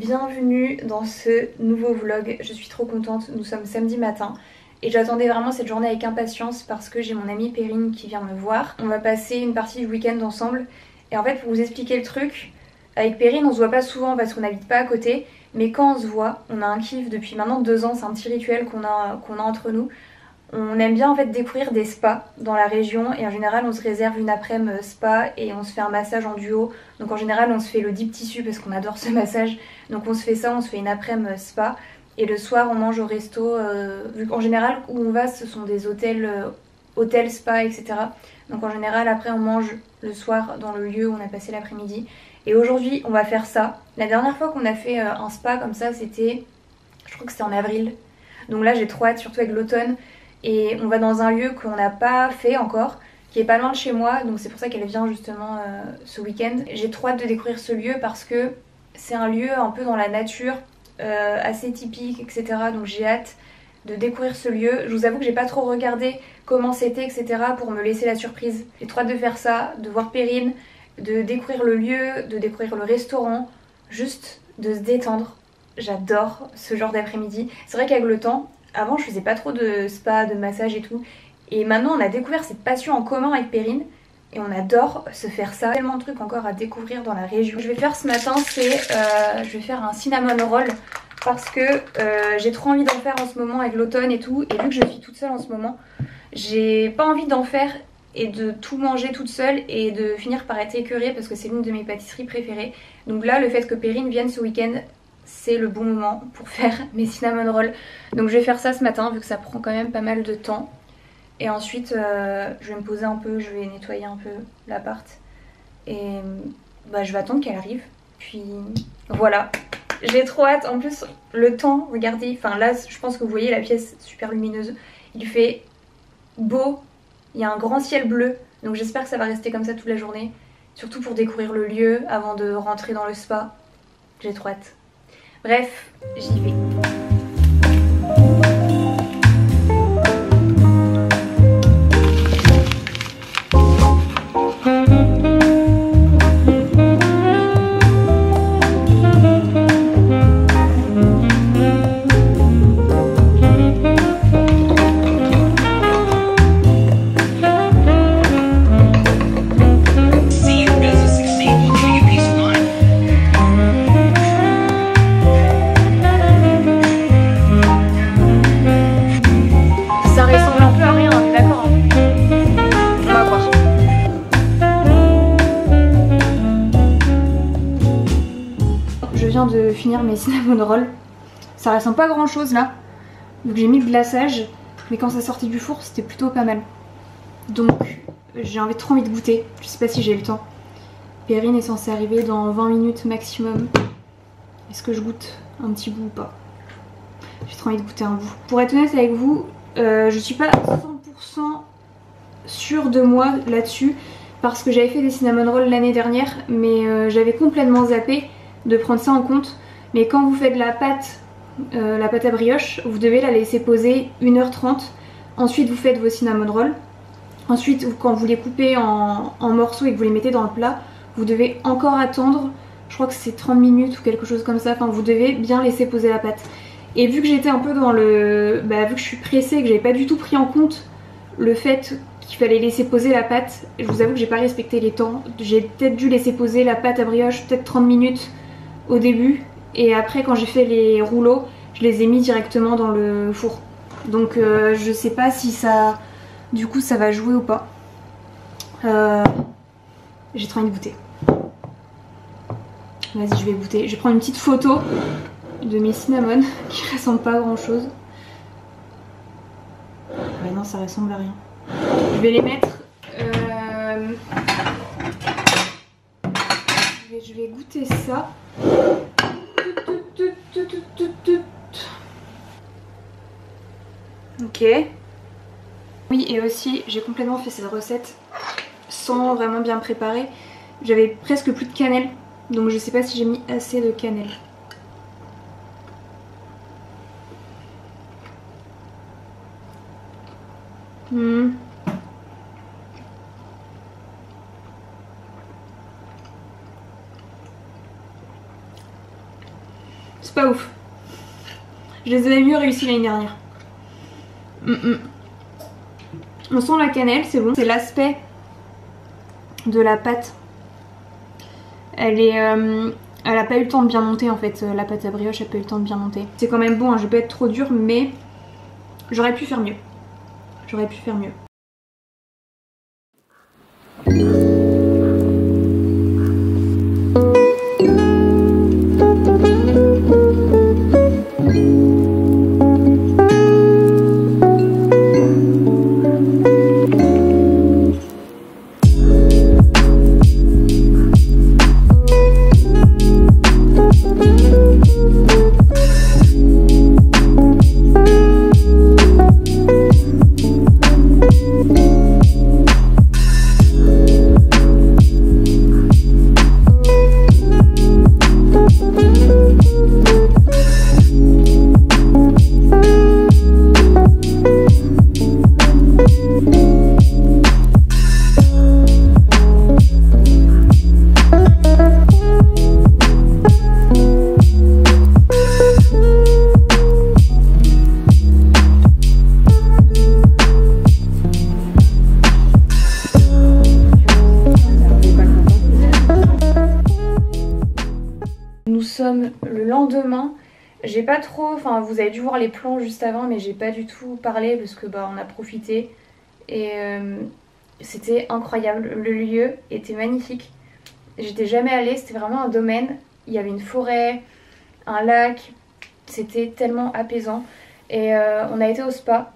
bienvenue dans ce nouveau vlog. Je suis trop contente, nous sommes samedi matin et j'attendais vraiment cette journée avec impatience parce que j'ai mon amie Perrine qui vient me voir. On va passer une partie du week-end ensemble et en fait pour vous expliquer le truc, avec Perrine on se voit pas souvent parce qu'on n'habite pas à côté, mais quand on se voit, on a un kiff depuis maintenant 2 ans, c'est un petit rituel qu'on a entre nous. On aime bien en fait découvrir des spas dans la région et en général on se réserve une après-midi spa et on se fait un massage en duo. Donc en général on se fait le deep tissu parce qu'on adore ce massage. Donc on se fait ça, on se fait une après-midi spa et le soir on mange au resto. Vu qu'en général où on va ce sont des hôtels, hôtels spa etc. Donc en général après on mange le soir dans le lieu où on a passé l'après-midi. Et aujourd'hui on va faire ça. La dernière fois qu'on a fait un spa comme ça c'était, je crois que c'était en avril. Donc là j'ai trop hâte, surtout avec l'automne. Et on va dans un lieu qu'on n'a pas fait encore, qui est pas loin de chez moi, donc c'est pour ça qu'elle vient justement ce week-end. J'ai trop hâte de découvrir ce lieu parce que c'est un lieu un peu dans la nature, assez typique, etc. Donc j'ai hâte de découvrir ce lieu. Je vous avoue que j'ai pas trop regardé comment c'était, etc. pour me laisser la surprise. J'ai trop hâte de faire ça, de voir Perrine, de découvrir le lieu, de découvrir le restaurant, juste de se détendre. J'adore ce genre d'après-midi. C'est vrai qu'avec le temps, avant je faisais pas trop de spa, de massage et tout. Et maintenant on a découvert cette passion en commun avec Perrine. Et on adore se faire ça. Tellement de trucs encore à découvrir dans la région. Je vais faire ce matin c'est, je vais faire un cinnamon roll. Parce que j'ai trop envie d'en faire en ce moment avec l'automne et tout. Et vu que je suis toute seule en ce moment, j'ai pas envie d'en faire et de tout manger toute seule et de finir par être écœurée parce que c'est l'une de mes pâtisseries préférées. Donc là le fait que Perrine vienne ce week-end, c'est le bon moment pour faire mes cinnamon rolls. Donc je vais faire ça ce matin vu que ça prend quand même pas mal de temps. Et ensuite je vais me poser un peu, je vais nettoyer un peu l'appart. Et bah, je vais attendre qu'elle arrive. Puis voilà, j'ai trop hâte. En plus le temps, regardez, enfin là je pense que vous voyez la pièce super lumineuse. Il fait beau, il y a un grand ciel bleu. Donc j'espère que ça va rester comme ça toute la journée. Surtout pour découvrir le lieu avant de rentrer dans le spa. J'ai trop hâte. Bref, j'y vais. De finir mes cinnamon rolls. Ça ressemble pas à grand chose là, donc j'ai mis le glaçage, mais quand ça sortait du four c'était plutôt pas mal. Donc j'ai trop envie de goûter, je sais pas si j'ai le temps. Perrine est censée arriver dans 20 minutes maximum. Est-ce que je goûte un petit bout ou pas? J'ai trop envie de goûter un bout. Pour être honnête avec vous, je suis pas 100% sûre de moi là-dessus, parce que j'avais fait des cinnamon rolls l'année dernière, mais j'avais complètement zappé de prendre ça en compte. Mais quand vous faites la pâte à brioche, vous devez la laisser poser 1h30. Ensuite vous faites vos cinnamon rolls. Ensuite quand vous les coupez en morceaux et que vous les mettez dans le plat, vous devez encore attendre, je crois que c'est 30 minutes ou quelque chose comme ça. Enfin vous devez bien laisser poser la pâte. Et vu que j'étais un peu dans le... vu que je suis pressée et que j'avais pas du tout pris en compte le fait qu'il fallait laisser poser la pâte, je vous avoue que j'ai pas respecté les temps. J'ai peut-être dû laisser poser la pâte à brioche peut-être 30 minutes au début, et après quand j'ai fait les rouleaux je les ai mis directement dans le four. Donc je sais pas si ça, du coup ça va jouer ou pas. J'ai trop envie de goûter. Vas-y je vais goûter. Je vais prendre une petite photo de mes cinnamon qui ressemblent pas à grand chose. Ouais non ça ressemble à rien. Je vais les mettre je vais goûter ça. Ok. Oui et aussi j'ai complètement fait cette recette sans vraiment bien préparer. J'avais presque plus de cannelle, donc je sais pas si j'ai mis assez de cannelle. C'est pas ouf. Je les avais mieux réussi l'année dernière. On sent la cannelle, c'est bon. C'est l'aspect de la pâte. Elle a pas eu le temps de bien monter en fait. La pâte à brioche a pas eu le temps de bien monter. C'est quand même bon, hein, je vais pas être trop dure, mais j'aurais pu faire mieux. J'aurais pu faire mieux. Nous sommes le lendemain. J'ai pas trop, enfin vous avez dû voir les plans juste avant, mais j'ai pas du tout parlé parce que on a profité et c'était incroyable. Le lieu était magnifique. J'étais jamais allée, c'était vraiment un domaine. Il y avait une forêt, un lac, c'était tellement apaisant. Et on a été au spa.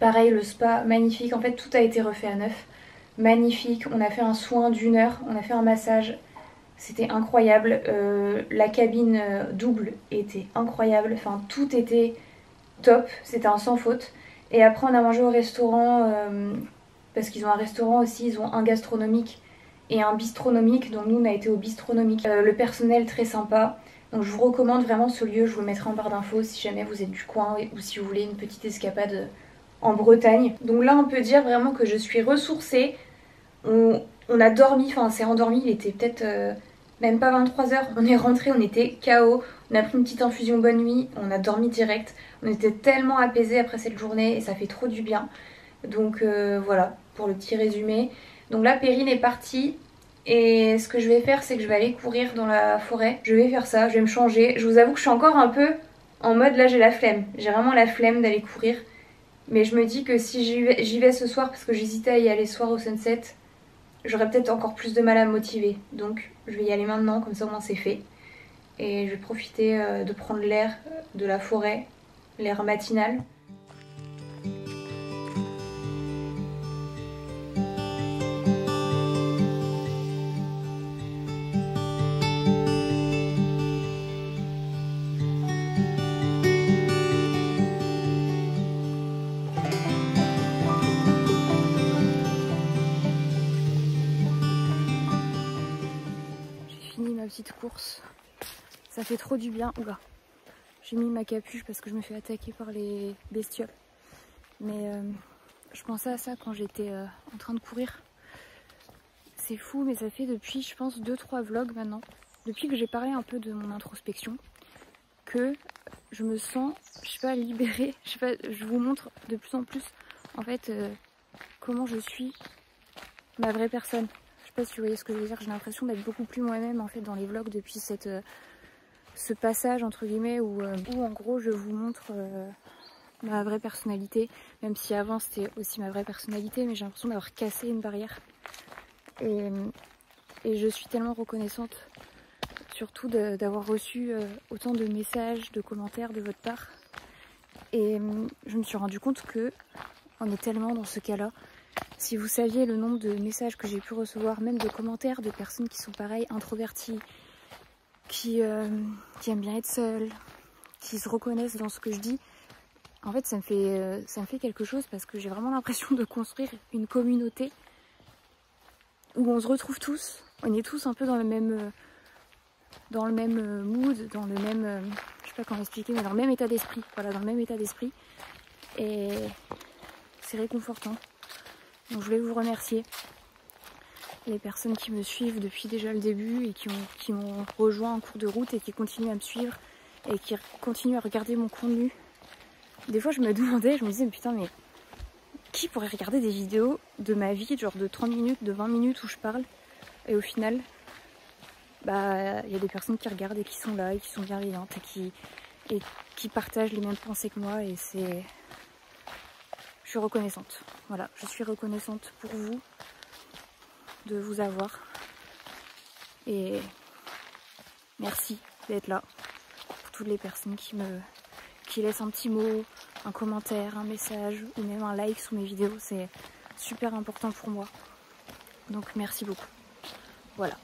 Pareil, le spa magnifique. En fait, tout a été refait à neuf. Magnifique. On a fait un soin d'1 heure, on a fait un massage. C'était incroyable, la cabine double était incroyable, enfin tout était top, c'était un sans faute. Et après on a mangé au restaurant, parce qu'ils ont un restaurant aussi, ils ont un gastronomique et un bistronomique, donc nous on a été au bistronomique. Le personnel très sympa, donc je vous recommande vraiment ce lieu, je vous le mettrai en barre d'infos si jamais vous êtes du coin ou si vous voulez une petite escapade en Bretagne. Donc là on peut dire vraiment que je suis ressourcée, on a dormi, enfin c'est endormi, il était peut-être... même pas 23h, on est rentré, on était KO, on a pris une petite infusion bonne nuit, on a dormi direct, on était tellement apaisés après cette journée et ça fait trop du bien. Donc voilà, pour le petit résumé. Donc là Perrine est partie et ce que je vais faire c'est que je vais aller courir dans la forêt. Je vais faire ça, je vais me changer. Je vous avoue que je suis encore un peu en mode là j'ai la flemme. J'ai vraiment la flemme d'aller courir. Mais je me dis que si j'y vais ce soir parce que j'hésitais à y aller ce soir au sunset, j'aurais peut-être encore plus de mal à me motiver. Donc je vais y aller maintenant, comme ça au moins c'est fait. Et je vais profiter de prendre l'air de la forêt, l'air matinal. Petite course, ça fait trop du bien. Oula, j'ai mis ma capuche parce que je me fais attaquer par les bestioles, mais je pensais à ça quand j'étais en train de courir. C'est fou, mais ça fait depuis je pense 2-3 vlogs maintenant, depuis que j'ai parlé un peu de mon introspection, que je me sens, je sais pas, libérée. Je sais pas, je vous montre de plus en plus en fait comment je suis, ma vraie personne. Je sais pas si vous voyez ce que je veux dire, j'ai l'impression d'être beaucoup plus moi-même en fait dans les vlogs depuis ce passage entre guillemets où en gros je vous montre ma vraie personnalité, même si avant c'était aussi ma vraie personnalité, mais j'ai l'impression d'avoir cassé une barrière et je suis tellement reconnaissante surtout d'avoir reçu autant de messages, de commentaires de votre part, et je me suis rendu compte que on est tellement dans ce cas-là. Si vous saviez le nombre de messages que j'ai pu recevoir, même de commentaires de personnes qui sont pareilles, introverties, qui aiment bien être seules, qui se reconnaissent dans ce que je dis, en fait ça me fait quelque chose parce que j'ai vraiment l'impression de construire une communauté où on se retrouve tous, on est tous un peu dans le même mood, dans le même, je sais pas comment expliquer, mais dans le même état d'esprit, voilà, dans le même état d'esprit, et c'est réconfortant. Donc je voulais vous remercier, les personnes qui me suivent depuis déjà le début et qui m'ont rejoint en cours de route et qui continuent à me suivre et qui continuent à regarder mon contenu. Des fois je me demandais, je me disais mais putain mais qui pourrait regarder des vidéos de ma vie, genre de 30 minutes, de 20 minutes où je parle, et au final bah il y a des personnes qui regardent et qui sont là et qui sont bienveillantes et qui partagent les mêmes pensées que moi, et c'est... Je suis reconnaissante. Voilà, je suis reconnaissante pour vous, de vous avoir. Et merci d'être là. Pour toutes les personnes qui laissent un petit mot, un commentaire, un message ou même un like sous mes vidéos, c'est super important pour moi. Donc merci beaucoup. Voilà.